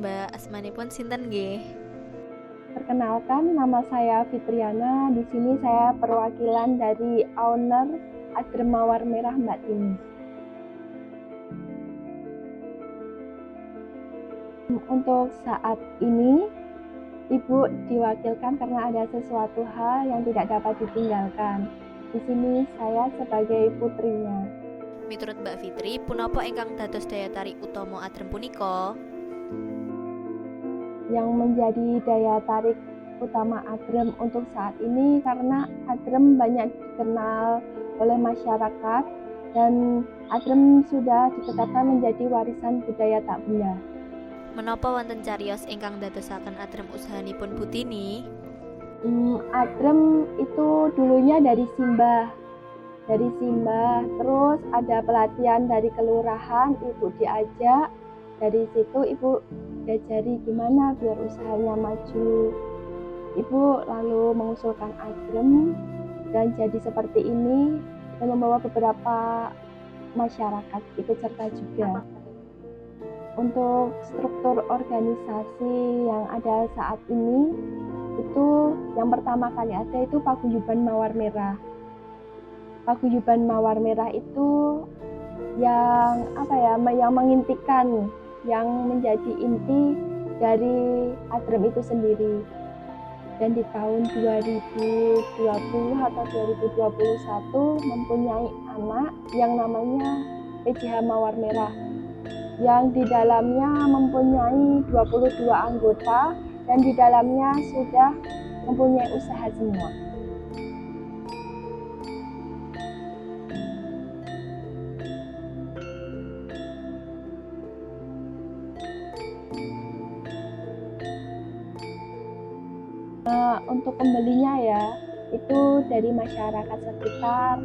Mbak, asmanipun sinten nggih? Perkenalkan, nama saya Fitriana. Di sini saya perwakilan dari owner Adrem Mawar Merah Mbak Tini. Untuk saat ini, Ibu diwakilkan karena ada sesuatu hal yang tidak dapat ditinggalkan. Di sini saya sebagai putrinya. Miturut Mbak Fitri, punapa ingkang dados daya tarik utama Adrem punika? Yang menjadi daya tarik utama Adrem untuk saat ini karena Adrem banyak dikenal oleh masyarakat dan Adrem sudah ditetapkan menjadi warisan budaya tak benda. Menapa wonten cariyos ingkang dadosaken Adrem usahanipun Butini? Adrem itu dulunya dari Simbah, terus ada pelatihan dari kelurahan, ibu diajak, dari situ ibu diajari gimana biar usahanya maju. Ibu lalu mengusulkan Adrem dan jadi seperti ini dan membawa beberapa masyarakat ikut serta juga. Untuk struktur organisasi yang ada saat ini itu yang pertama kali ada itu Paguyuban Mawar Merah. Paguyuban Mawar Merah itu yang yang mengintikan, yang menjadi inti dari Adrem itu sendiri. Dan di tahun 2020 atau 2021 mempunyai anak yang namanya PJH Mawar Merah, yang di dalamnya mempunyai 22 anggota dan di dalamnya sudah mempunyai usaha semua. Untuk pembelinya ya, itu dari masyarakat sekitar,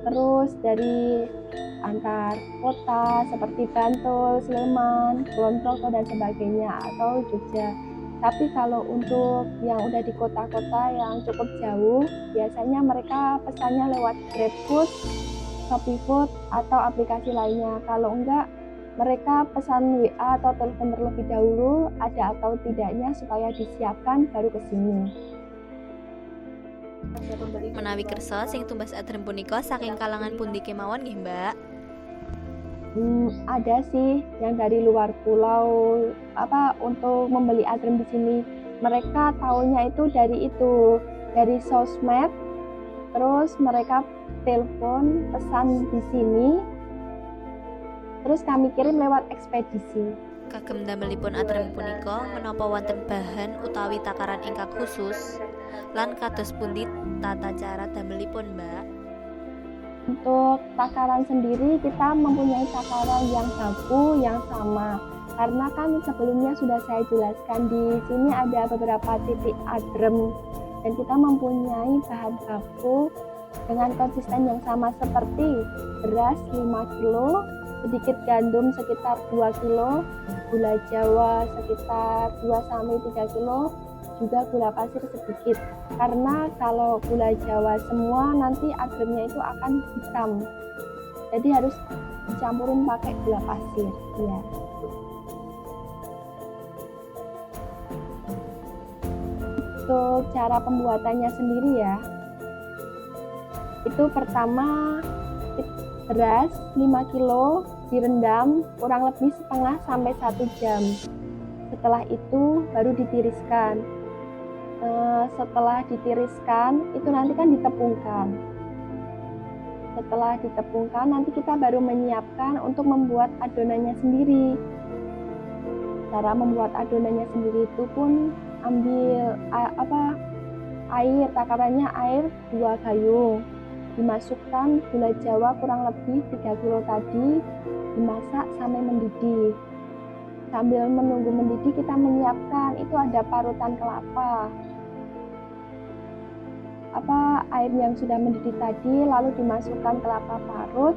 terus dari antar kota seperti Bantul, Sleman, Kulon Progo dan sebagainya atau Jogja. Tapi kalau untuk yang udah di kota-kota yang cukup jauh, biasanya mereka pesannya lewat GrabFood, ShopeeFood atau aplikasi lainnya. Kalau enggak, mereka pesan WA atau telepon terlebih dahulu ada atau tidaknya supaya disiapkan baru ke sini. Menawi kersa sing tumbas Adrem punika saking kalangan pundi kemawon nggih, Mbak? Ada sih yang dari luar pulau untuk membeli Adrem di sini. Mereka tahunya itu dari sosmed, terus mereka telepon pesan di sini, terus kami kirim lewat ekspedisi. Kagem damelipun Adrem punika menapa wonten bahan utawi takaran ingkang khusus lan kados pundi tata cara damelipun, Mbak? Untuk takaran sendiri kita mempunyai takaran yang baku yang sama. Karena kan sebelumnya sudah saya jelaskan di sini ada beberapa titik Adrem dan kita mempunyai bahan baku dengan konsisten yang sama seperti beras 5 kilo, sedikit gandum sekitar 2 kilo, gula Jawa sekitar 2-3 kilo, juga gula pasir sedikit. Karena kalau gula Jawa semua nanti Adremnya itu akan hitam. Jadi harus dicampurin pakai gula pasir, ya. Untuk cara pembuatannya sendiri ya. Itu pertama beras 5 kilo direndam kurang lebih setengah sampai 1 jam. Setelah itu baru ditiriskan. Setelah ditiriskan itu nanti kan ditepungkan. Setelah ditepungkan nanti kita baru menyiapkan untuk membuat adonannya sendiri. Cara membuat adonannya sendiri itu pun ambil air, takarannya air 2 gayung. Dimasukkan gula Jawa kurang lebih 3 kilo tadi, dimasak sampai mendidih. Sambil menunggu mendidih kita menyiapkan itu ada parutan kelapa. Air yang sudah mendidih tadi lalu dimasukkan kelapa parut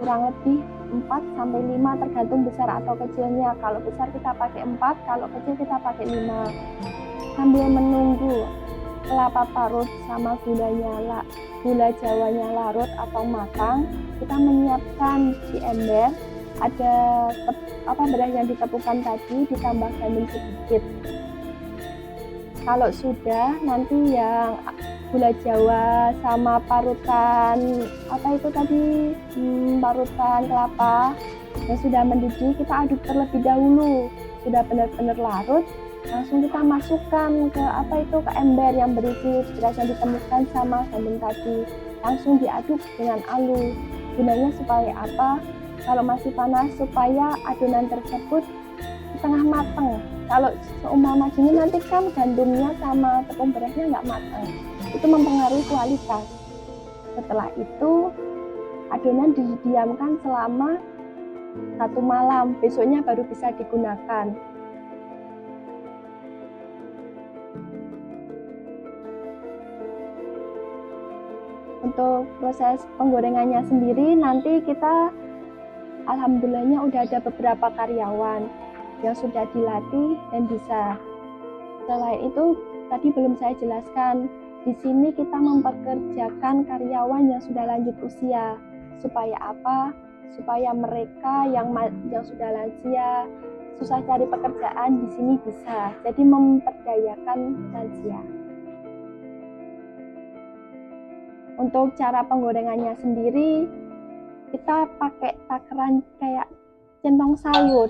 kurang lebih 4-5 tergantung besar atau kecilnya. Kalau besar kita pakai 4, kalau kecil kita pakai 5. Sambil menunggu kelapa parut sama gula Jawanya larut atau matang, kita menyiapkan di ember ada beras yang ditepungkan tadi ditambah gandum sedikit. Kalau sudah, nanti yang gula Jawa sama parutan parutan kelapa yang sudah mendidih kita aduk terlebih dahulu. Sudah benar-benar larut, langsung kita masukkan ke ke ember yang berisi beras yang ditemukan sama gandum tadi. Langsung diaduk dengan halus. Gunanya supaya apa? Kalau masih panas, supaya adonan tersebut setengah matang. Kalau seumpama gini nanti kan gandumnya sama tepung berasnya nggak matang, itu mempengaruhi kualitas. Setelah itu adonan didiamkan selama 1 malam, besoknya baru bisa digunakan. Untuk proses penggorengannya sendiri nanti kita alhamdulillahnya udah ada beberapa karyawan yang sudah dilatih dan bisa. Selain itu, tadi belum saya jelaskan, di sini kita mempekerjakan karyawan yang sudah lanjut usia. Supaya apa? Supaya mereka yang sudah lansia, susah cari pekerjaan, di sini bisa. Jadi memperdayakan lansia. Untuk cara penggorengannya sendiri, kita pakai takaran kayak centong sayur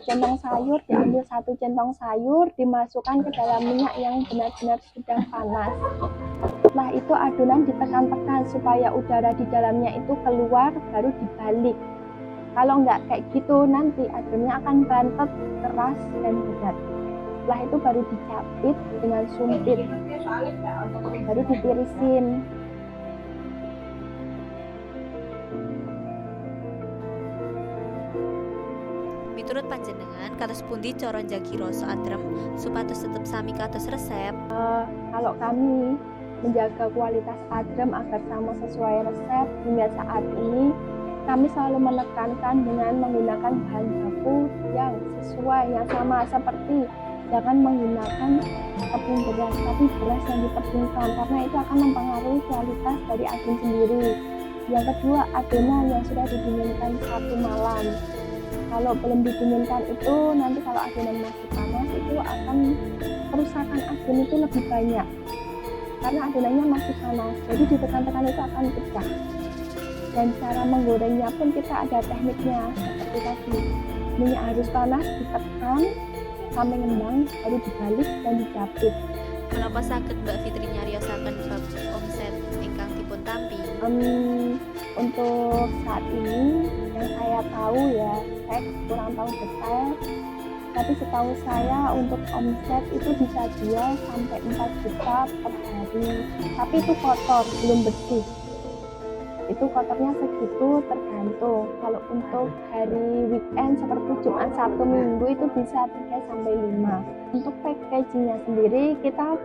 diambil 1 centong sayur, dimasukkan ke dalam minyak yang benar-benar sudah panas. Setelah itu adonan ditekan-tekan supaya udara di dalamnya itu keluar, baru dibalik. Kalau nggak kayak gitu nanti adonannya akan bantet, keras dan berat. Setelah itu baru dicapit dengan sumpit, baru ditirisin. Miturut panjenengan, kados pundi cara njagi rasa adrem supados tetep sami kados resep? Kalau kami menjaga kualitas adrem agar sama sesuai resep hingga saat ini, kami selalu menekankan dengan menggunakan bahan baku yang sesuai, yang sama, seperti jangan menggunakan tepung beras, tapi beras yang ditepungkan, karena itu akan mempengaruhi kualitas dari adrem sendiri. Yang kedua, adonan yang sudah didinginkan 1 malam. Kalau belum didinginkan itu nanti kalau adonan masih panas itu akan kerusakan adonan itu lebih banyak karena adonannya masih panas, jadi ditekan-tekan itu akan pecah. Dan cara menggorengnya pun kita ada tekniknya seperti tadi, minyak harus panas, ditekan sampai ngembang, baru dibalik dan dicapit. Menapa saged Mbak Fitri nyariosaken bab omset ingkang dipun tampi? Untuk saat ini yang saya tahu ya, saya kurang tahu detail, tapi setahu saya untuk omset itu bisa 2 sampai 4 juta per hari. Tapi itu kotor, belum bersih. Itu kotornya segitu, tergantung. Kalau untuk hari weekend seperti Jumat, Sabtu, Minggu itu bisa 3 sampai 5. Untuk packagingnya sendiri, kita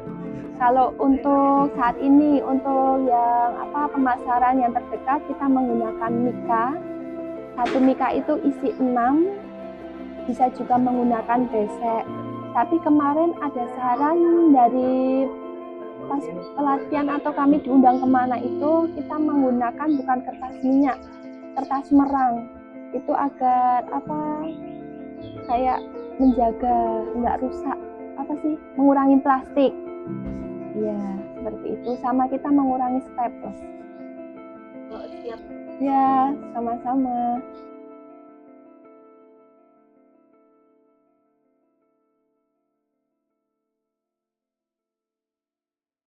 kalau untuk saat ini untuk yang pemasaran yang terdekat, kita menggunakan mika. 1 mika itu isi 6, bisa juga menggunakan besek. Tapi kemarin ada saran dari pas pelatihan atau kami diundang kemana itu, kita menggunakan bukan kertas minyak, kertas merang. Itu agar kayak menjaga nggak rusak, mengurangi plastik. Ya, seperti itu. Sama kita mengurangi staples. Oh, siap. Ya, sama-sama.